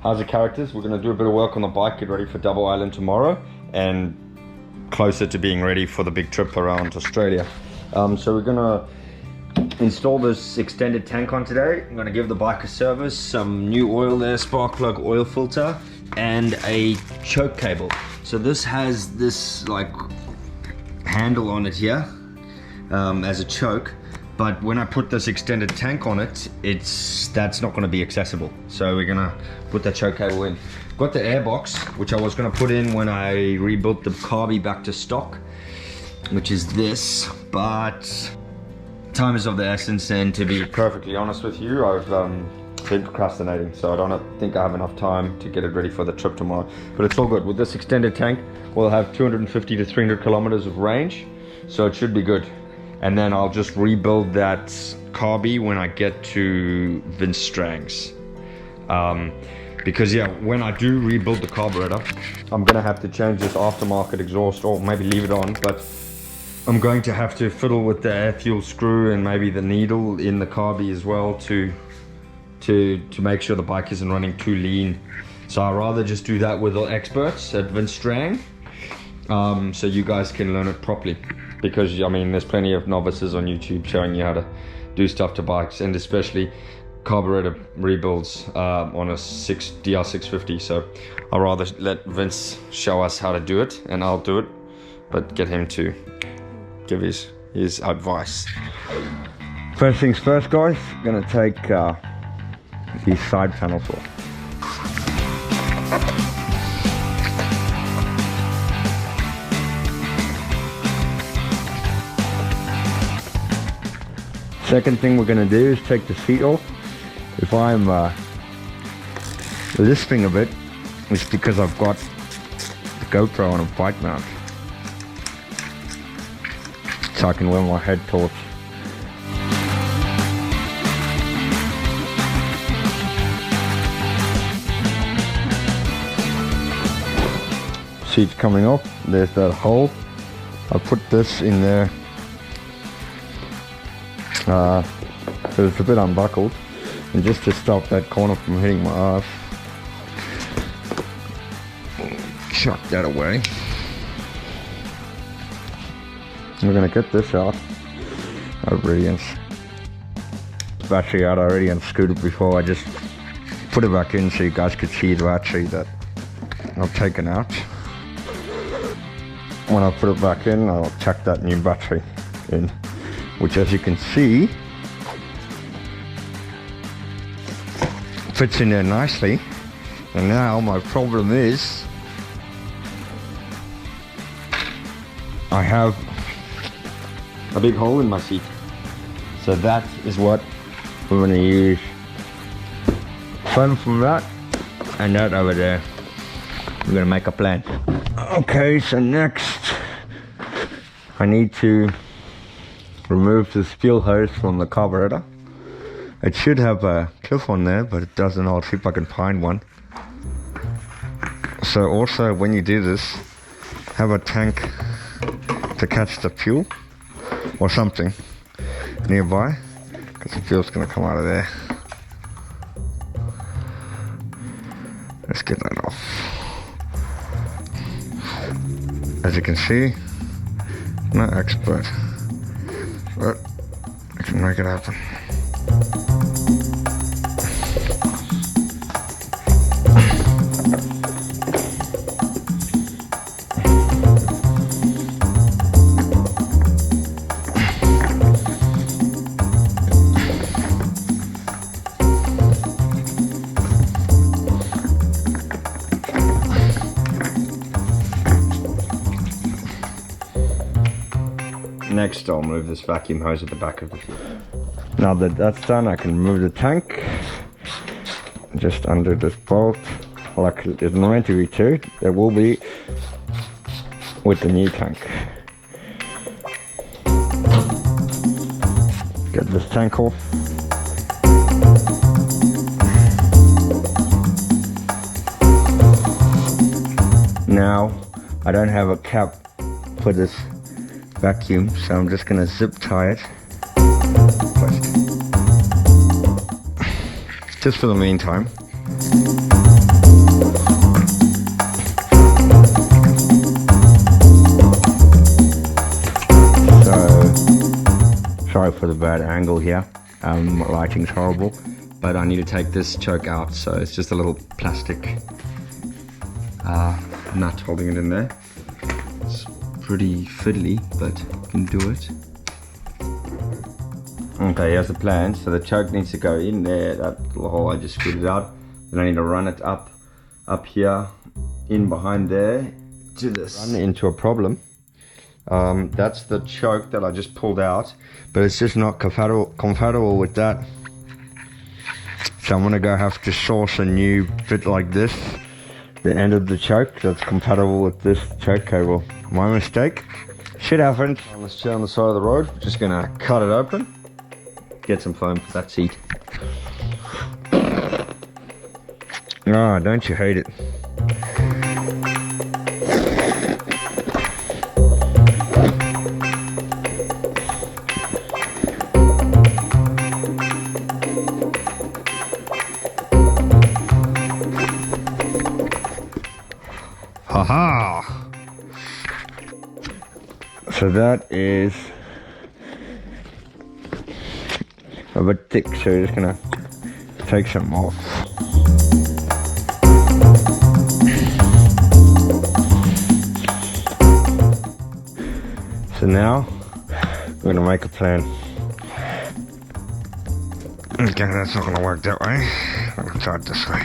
how's the characters? We're going to do a bit of work on the bike, get ready for Double Island tomorrow, and closer to being ready for the big trip around Australia. So we're going to install this extended tank on today. I'm going to give the bike a service, some new oil there, spark plug oil filter, and a choke cable. So this has this like handle on it here as a choke, but when I put this extended tank on it, that's not going to be accessible. So we're going to put the choke cable in. Got the air box, which I was going to put in when I rebuilt the carby back to stock, which is this, but time is of the essence, and to be perfectly honest with you, I've been procrastinating, so I don't think I have enough time to get it ready for the trip tomorrow. But it's all good. With this extended tank, we'll have 250 to 300 kilometers of range, so it should be good. And then I'll just rebuild that carby when I get to Vince Strang's. Because yeah, when I do rebuild the carburetor, I'm gonna have to change this aftermarket exhaust, or maybe leave it on, but I'm going to have to fiddle with the air fuel screw and maybe the needle in the carby as well to make sure the bike isn't running too lean. So I'd rather just do that with the experts at Vince Strang, so you guys can learn it properly. Because I mean, there's plenty of novices on YouTube showing you how to do stuff to bikes, and especially carburetor rebuilds on a DR650. So I'd rather let Vince show us how to do it, and I'll do it, but get him to give his advice. First things first, guys, gonna take these side panels off. Second thing we're gonna do is take the seat off. If I'm lisping a bit, it's because I've got the GoPro on a bike mount, so I can wear my head torch. Seat's coming off, there's that hole. I put this in there, so it's a bit unbuckled, and just to stop that corner from hitting my ass, chuck that away. We're gonna get this out. Battery out, I already unscrewed it before. I just put it back in so you guys could see the battery that I've taken out. When I put it back in, I'll chuck that new battery in, which, as you can see, fits in there nicely. And now my problem is I have a big hole in my seat. So that is what we're going to use. Fun from that and that over there. We're going to make a plan. Okay, so next I need to remove the fuel hose from the carburetor. It should have a clip on there, but it doesn't. I'll see if I can find one. So also, when you do this, have a tank to catch the fuel or something nearby, because the fuel's going to come out of there. Let's get that off. As you can see, not expert, but I can make it happen. Next, I'll move this vacuum hose at the back of it. Now that that's done, I can remove the tank. Just under this bolt, like it's meant to be too. There will be with the new tank. Get this tank off. Now, I don't have a cap for this vacuum, so I'm just gonna zip tie it just for the meantime. Sorry for the bad angle here. Lighting's horrible, but I need to take this choke out, so it's just a little plastic nut holding it in there. It's pretty fiddly, but you can do it. Okay, here's the plan. So the choke needs to go in there, that little hole I just screwed it out. Then I need to run it up here, in behind there, to this. Run into a problem. That's the choke that I just pulled out, but it's just not compatible with that. So I'm gonna have to source a new bit like this, the end of the choke that's compatible with this choke cable. My mistake. Shit happens. On this chair on the side of the road, just gonna cut it open, get some foam for that seat. Ah, don't you hate it? Haha! So that is a bit thick, so we're just gonna take some off. So now we're gonna make a plan. Okay, that's not gonna work that way. I'm gonna try it this way.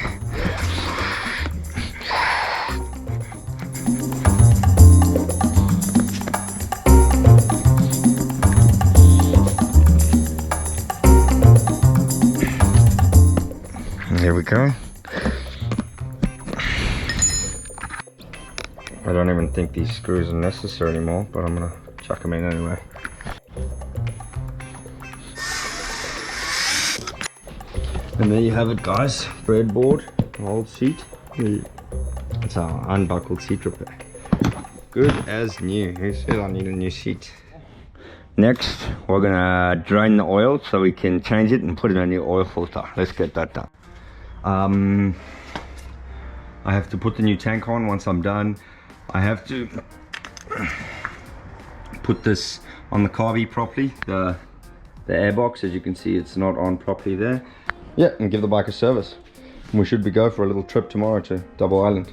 Here we go. I don't even think these screws are necessary anymore, but I'm gonna chuck them in anyway. And there you have it, guys. Breadboard, old seat. It's our unbuckled seat repair. Good as new. Who said I need a new seat? Next, we're gonna drain the oil so we can change it and put in a new oil filter. Let's get that done. I have to put the new tank on. Once I'm done, I have to put this on the carby properly, the airbox. As you can see, it's not on properly there. Yeah, and give the bike a service. And we should be go for a little trip tomorrow to Double Island.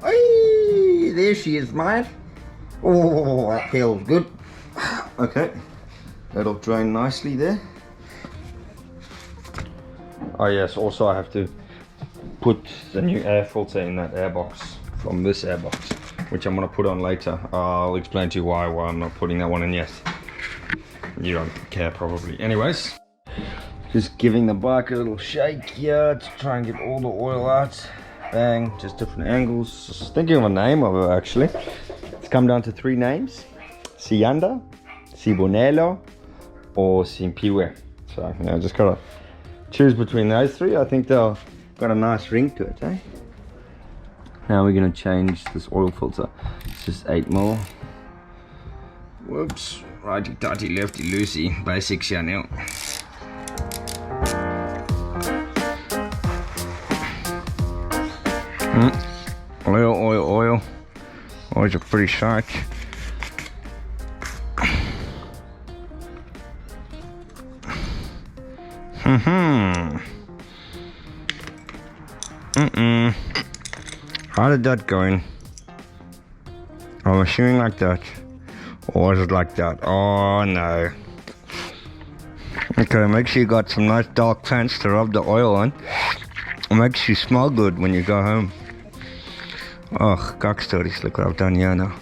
Hey, there she is, mate. Oh, that feels good. Okay, that'll drain nicely there. Oh yes, also I have to put the new air filter in that airbox from this airbox, which I'm going to put on later. I'll explain to you why I'm not putting that one in yet. You don't care probably. Anyways, just giving the bike a little shake here to try and get all the oil out. Bang, just different angles. Just thinking of a name of it actually. It's come down to 3 names: Siyanda, Sibonello, or Simpiwe. So yeah, just gotta choose between those 3. I think they'll got a nice ring to it, eh? Now we're gonna change this oil filter. It's just 8 mil. Whoops, righty tighty, lefty loosey, basics here now. Oil, oil, oil. Always a pretty sight. How did that go in? I'm assuming like that. Or was it like that? Oh no. Okay, make sure you got some nice dark pants to rub the oil on. It makes you smell good when you go home. Oh, cock stories, look what I've done here now.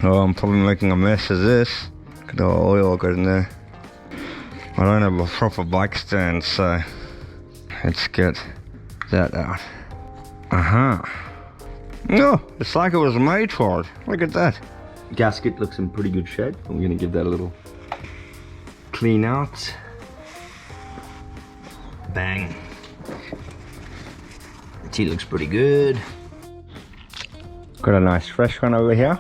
Oh, I'm probably making a mess of this. Look at the oil got in there. I don't have a proper bike stand, so let's get that out. No, it's like it was made for it. Look at that. Gasket looks in pretty good shape. I'm gonna give that a little clean out. Bang. Seat looks pretty good. Got a nice fresh one over here.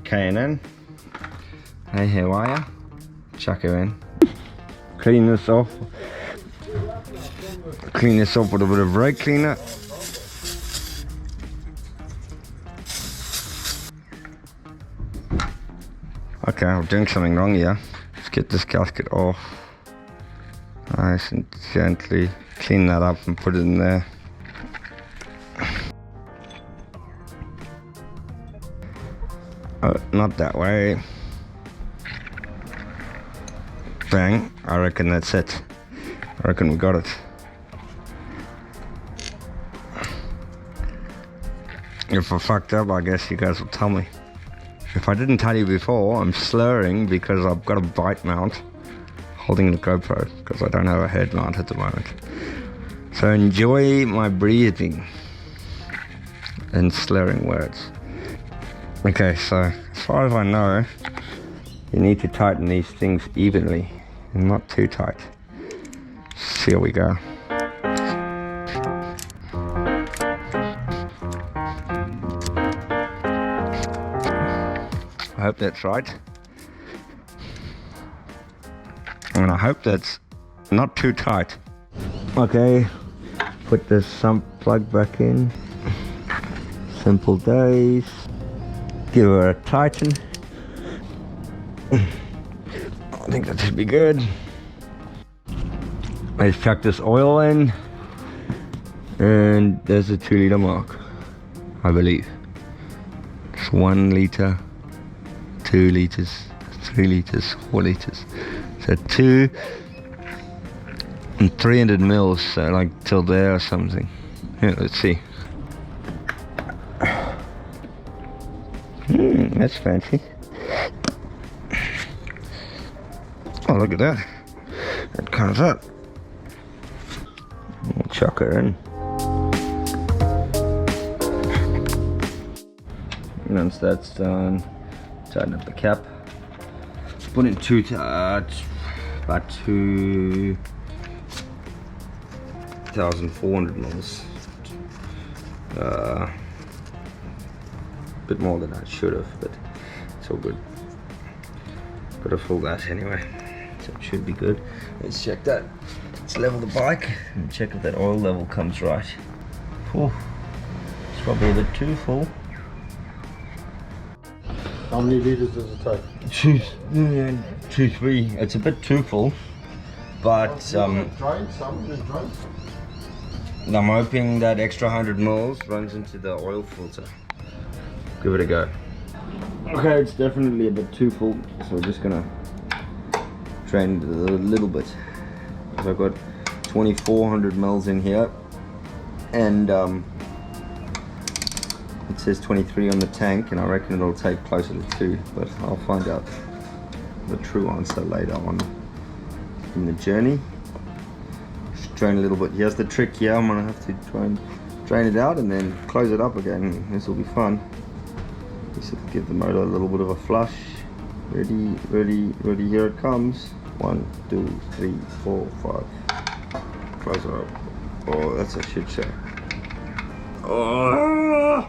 K&N. Hey, how are ya? Chuck her in. Clean this off. Clean this off with a bit of brake cleaner. Okay, I'm doing something wrong here. Let's get this gasket off. Nice and gently clean that up and put it in there. Oh, not that way. Bang, I reckon that's it. I reckon we got it. If I fucked up, I guess you guys will tell me. If I didn't tell you before, I'm slurring because I've got a bite mount holding the GoPro because I don't have a head mount at the moment. So enjoy my breathing and slurring words. Okay, so as far as I know, you need to tighten these things evenly and not too tight. So here we go. I hope that's right. And I hope that's not too tight. Okay, put the sump plug back in. Simple days. Give her a tighten. I think that should be good. Let's chuck this oil in. And there's a 2 litre mark, I believe. It's 1 litre, 2 litres, 3 litres, 4 litres. So 2 and 300 mils, so like till there or something. Yeah, let's see. That's fancy. Oh, look at that. It comes up. We'll chuck her in. And once that's done, tighten up the cap. Put in about 2,400 mils. Bit more than I should have, but it's all good. Gotta fill that anyway, so it should be good. Let's check that. Let's level the bike and check if that oil level comes right. Whew. It's probably a bit too full. How many liters does it take? 2, 3. It's a bit too full, but Some is drained. I'm hoping that extra 100 mils runs into the oil filter. Give it a go. Okay, it's definitely a bit too full, so we're just gonna drain it a little bit. So I've got 2,400 mils in here, and it says 23 on the tank, and I reckon it'll take closer to 2, but I'll find out the true answer later on in the journey. Just drain a little bit. Here's the trick here. I'm gonna have to try and drain it out and then close it up again. This will be fun. Just give the motor a little bit of a flush. Ready, ready, ready, here it comes. 1, 2, 3, 4, 5. Close it up. Oh, that's a shit show. Oh.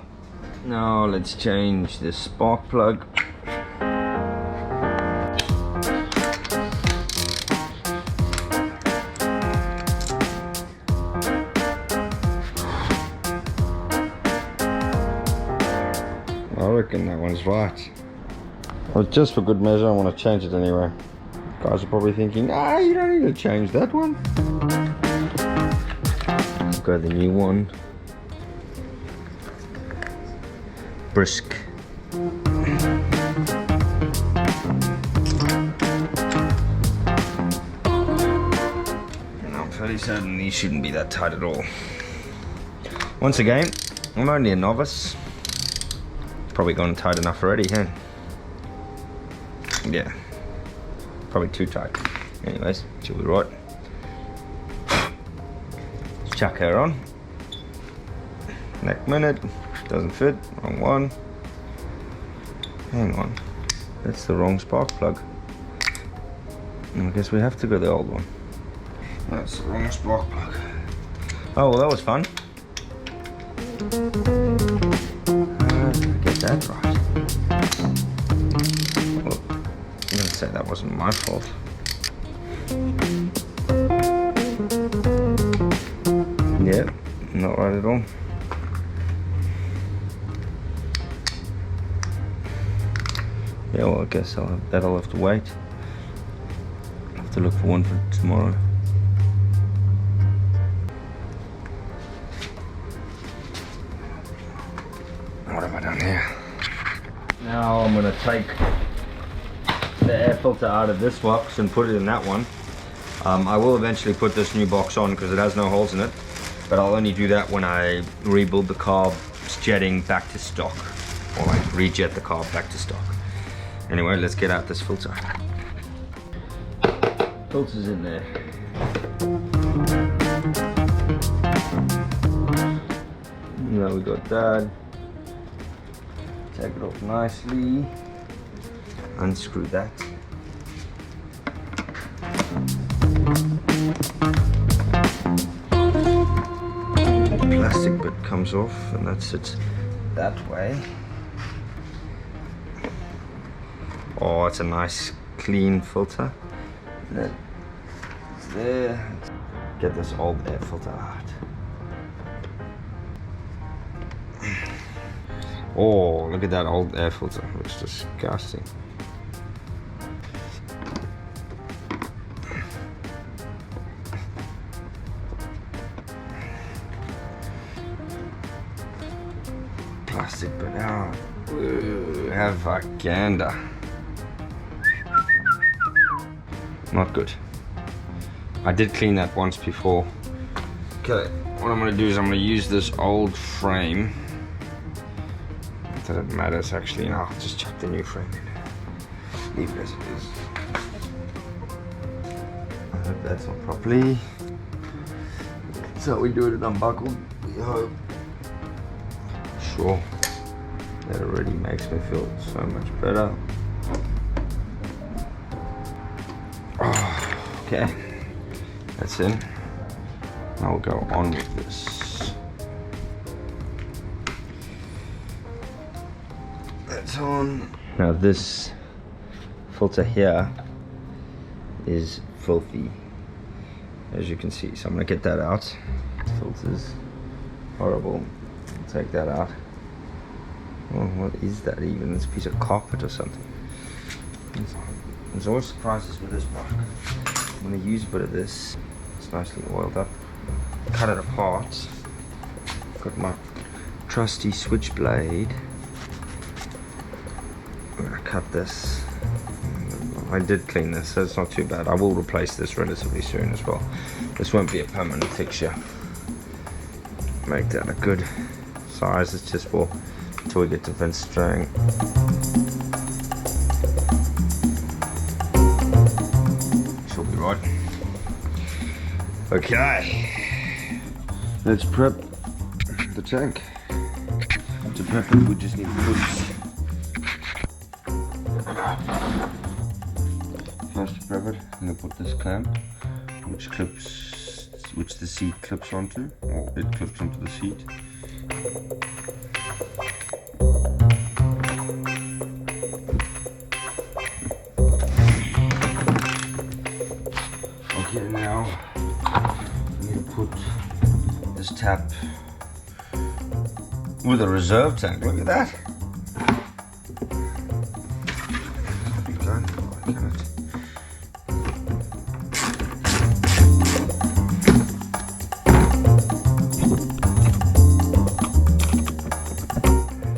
Now let's change the spark plug. I reckon that one's right. Well, just for good measure, I want to change it anyway. Guys are probably thinking, ah, you don't need to change that one. I'll go the new one. Brisk. And I'm fairly certain these shouldn't be that tight at all. Once again, I'm only a novice. Probably gone tight enough already, huh? Yeah, probably too tight. Anyways, she'll be right. Chuck her on. Next minute, doesn't fit, wrong one. Hang on, that's the wrong spark plug. I guess we have to go the old one. That's the wrong spark plug. Oh, well, that was fun. Get that right. Well, I'm gonna say that wasn't my fault. Yeah, not right at all. Yeah, well, I guess that'll have to wait. I'll have to look for one for tomorrow. What have I done here? Now I'm going to take the air filter out of this box and put it in that one. I will eventually put this new box on because it has no holes in it, but I'll only do that when I rebuild the carb jetting back to stock, or like rejet the carb back to stock. Anyway, let's get out this filter. Filter's in there. Now we got that. Take it off nicely. Unscrew that. The plastic bit comes off and that sits that way. Oh, it's a nice clean filter. Then it's there. Get this old air filter out. Oh, look at that old air filter. It's disgusting. Plastic bit out. Ooh, have a gander. Not good. I did clean that once before. Okay, what I'm going to do is I'm going to use this old frame. Not that it matters actually, and I'll just chuck the new frame in. Leave it as it is. I hope that's not properly. That's how we do it at Unbuckled, we hope. Sure. That already makes me feel so much better. Okay, that's in. Now we'll go on with this. That's on. Now this filter here is filthy, as you can see. So I'm gonna get that out. The filter's horrible. I'll take that out. Oh, what is that even? It's a piece of carpet or something. There's always surprises with this box. I'm going to use a bit of this. It's nicely oiled up. Cut it apart. Got my trusty switchblade. I'm going to cut this. I did clean this, so it's not too bad. I will replace this relatively soon as well. This won't be a permanent fixture. Make that a good size. It's just for until we get to fence string. Right. Okay, let's prep the tank. To prep it, we just need hooks. First to prep it, I'm gonna put this clamp, which the seat clips onto, or it clips onto the seat. Okay, now I'm going to put this tap with a reserve tank. Look at that.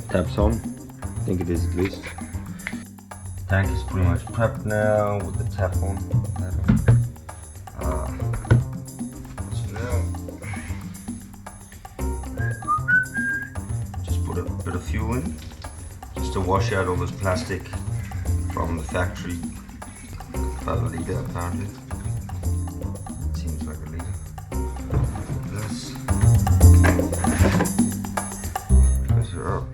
Tap's on. I think it is at least. Tank is pretty much prepped now with the tap on. So now, just put a bit of fuel in, just to wash out all this plastic from the factory. About a litre apparently. It seems like a litre. This. Press it up.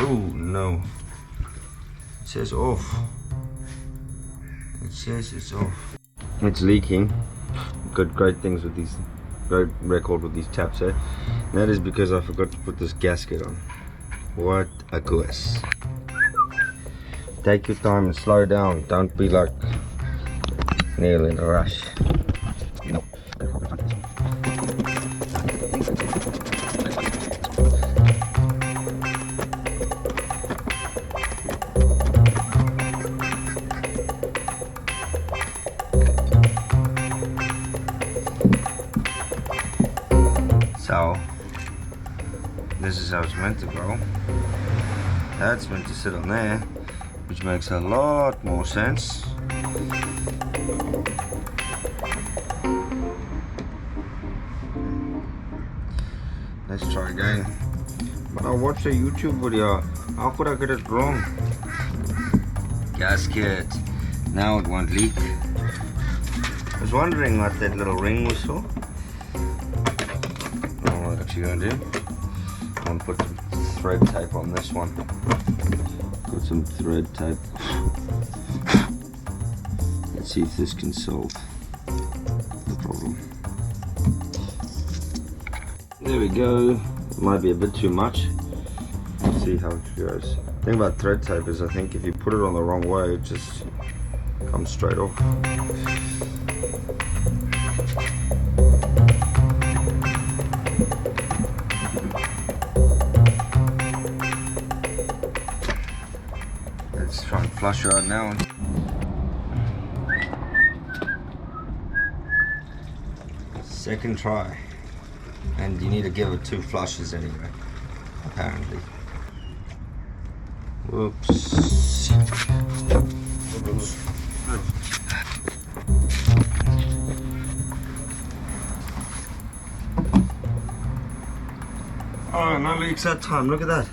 Oh no. It says off. It says it's off. It's leaking. Got great things with these, great record with these taps here. That is because I forgot to put this gasket on. What a goose. Take your time and slow down. Don't be like Neil in a rush. No. how it's meant to go. That's meant to sit on there, which makes a lot more sense. Let's try again. But I watched a YouTube video. How could I get it wrong? Gasket. Now it won't leak. I was wondering what that little ring was for. What I'm actually going to do, I'm going to put some thread tape on this one. Put some thread tape. Let's see if this can solve the problem. There we go. It might be a bit too much. Let's see how it goes. The thing about thread tape is I think if you put it on the wrong way, it just comes straight off. Let's try and flush her out now. Second try. And you need to give it 2 flushes anyway, apparently. Whoops. Oh, no leaks that time, look at that.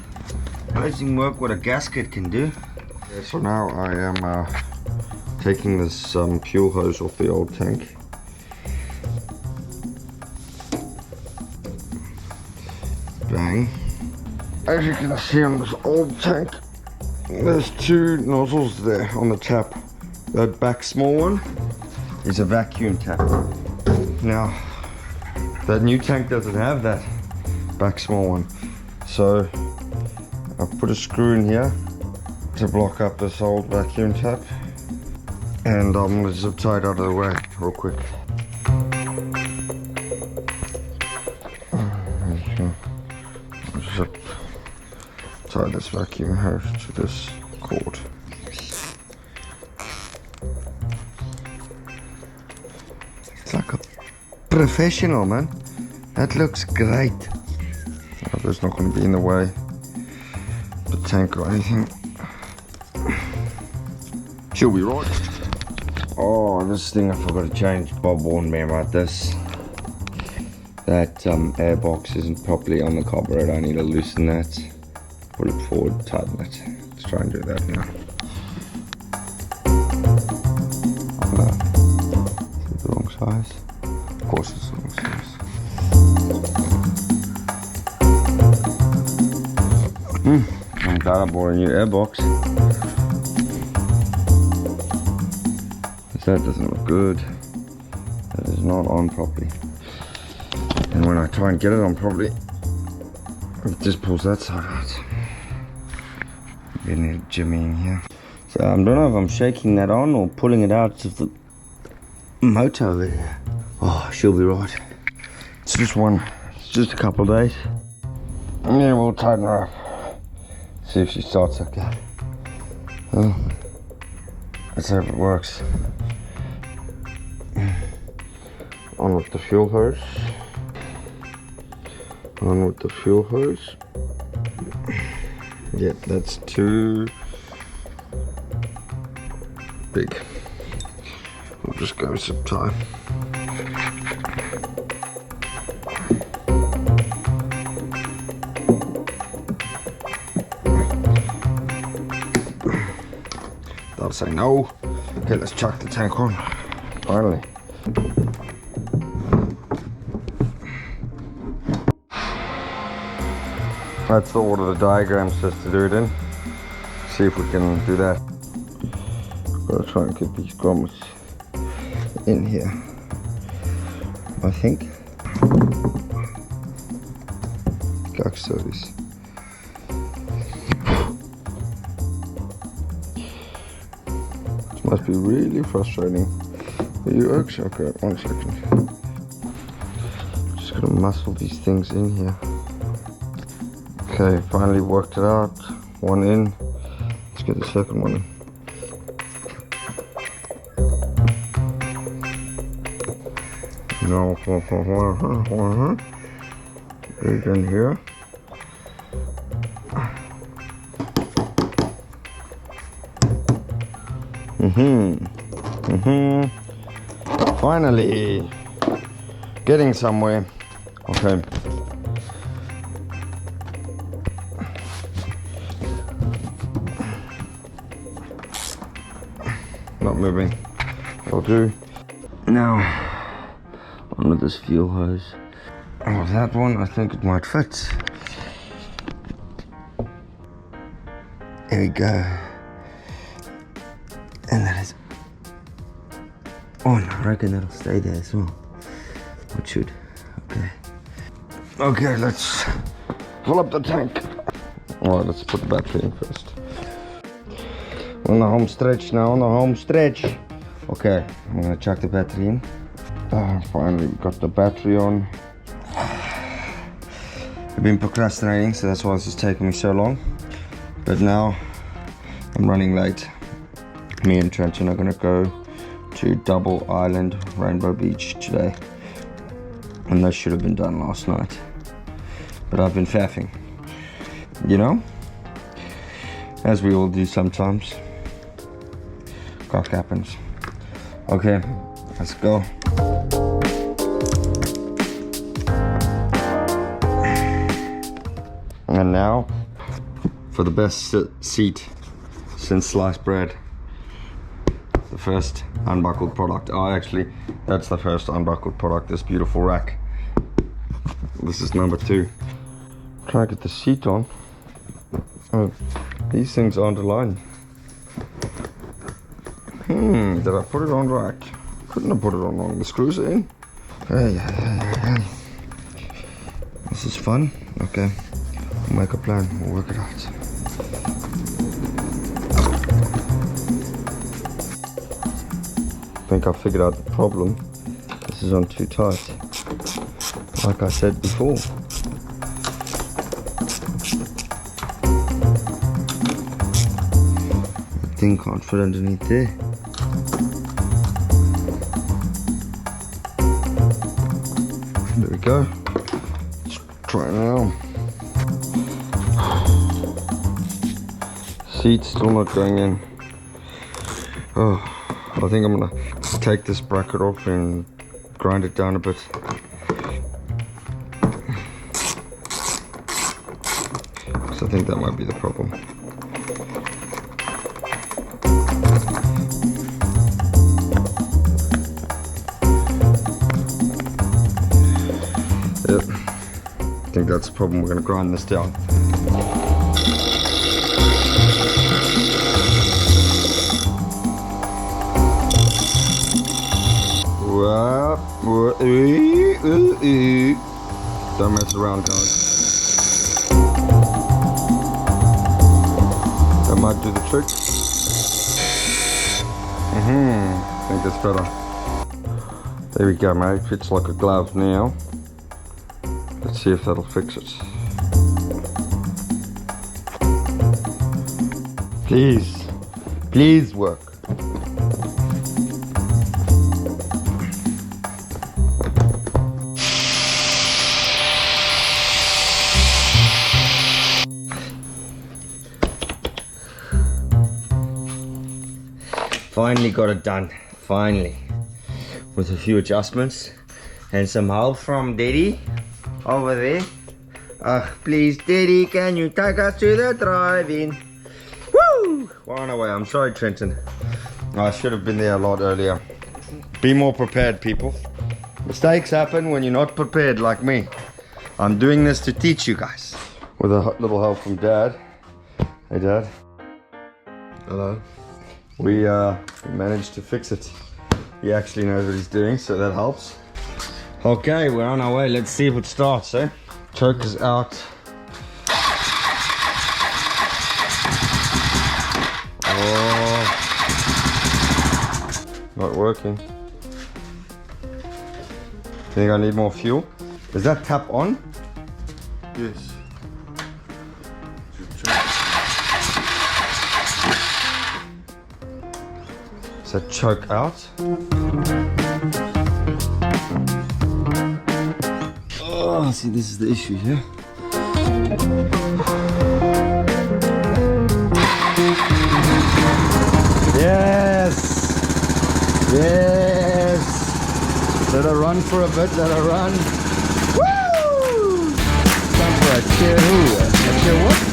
Amazing work what a gasket can do. So now I am taking this fuel hose off the old tank. Bang. As you can see on this old tank, there's 2 nozzles there on the tap. That back small one is a vacuum tap. Now, that new tank doesn't have that back small one. So, I've put a screw in here to block up this old vacuum tap. And I'm going to zip tie it out of the way real quick. Zip tie this vacuum hose to this cord. It's like a professional, man. That looks great. Oh, that's not going to be in the way of the tank or anything. She'll be right. Oh, this thing I forgot to change. Bob warned me about this. That airbox isn't properly on the carburetor. I need to loosen that, pull it forward, tighten it. Let's try and do that now. Is it the wrong size? Of course it's the wrong size. I'm glad I bought a new airbox. That doesn't look good. That is not on properly. And when I try and get it on properly, it just pulls that side out. Getting it jimmying here. So I don't know if I'm shaking that on or pulling it out of the motor over here. Oh, she'll be right. It's just a couple of days. And yeah, we'll tighten her up. See if she starts okay. Well, let's hope it works. On with the fuel hose. On with the fuel hose. Yeah, that's too big. We'll just go zip tie. That'll say no. Okay, let's chuck the tank on. Finally. That's the order the diagram says to do it in. See if we can do that. Gotta try and get these grommets in here, I think. Acerbis. This must be really frustrating. Are you okay? Okay, 1 second. Just gotta muscle these things in here. Okay, finally worked it out. One in. Let's get the second one in. No, big in here. Finally, getting somewhere. Okay. Not moving. That'll do. Now, onto this fuel hose. Oh, that one, I think it might fit. There we go. And that is... Oh, no, I reckon that'll stay there as well. It should. Okay. Okay, let's fill up the tank. Alright, let's put the battery in first. On the home stretch now, on the home stretch. Okay, I'm gonna chuck the battery in. Finally got the battery on. I've been procrastinating, so that's why this is taking me so long. But now I'm running late. Me and Trenton are gonna go to Double Island, Rainbow Beach today. And that should have been done last night. But I've been faffing. You know? As we all do sometimes. Crap happens. Okay, let's go. And now for the best seat since sliced bread. The first unbuckled product. Oh, actually, that's the first unbuckled product. This beautiful rack. This is number 2. Try to get the seat on. Oh, these things aren't aligned. Did I put it on right? Couldn't have put it on wrong. The screws are in. Hey. This is fun. Okay, we'll make a plan. We'll work it out. I think I figured out the problem. This is on too tight. Like I said before. The thing can't fit underneath there. There we go. Let's try it now. Seat's still not going in. Oh, I think I'm gonna take this bracket off and grind it down a bit. So I think that might be the problem. Yep, I think that's the problem. We're gonna grind this down. Don't mess around, guys. That might do the trick. I think that's better. There we go, mate. Fits like a glove now. Let's see if that'll fix it. Please work. Finally got it done, finally. With a few adjustments and some help from Daddy over there. Please Daddy, can you take us to the drive-in? Woo! We're on our way. I'm sorry, Trenton. I should have been there a lot earlier. Be more prepared, people. Mistakes happen when you're not prepared like me. I'm doing this to teach you guys. With a little help from Dad. Hey Dad. Hello. We managed to fix it. He actually knows what he's doing, so that helps. Okay, we're on our way. Let's see if it starts, eh? Choke is out. Oh, not working. Think I need more fuel? Is that tap on? Yes. Is that choke out? Oh, see, this is the issue here. Yes! Yes! Let her run for a bit, let her run. Woo! Time for a cheer who? A cheer what?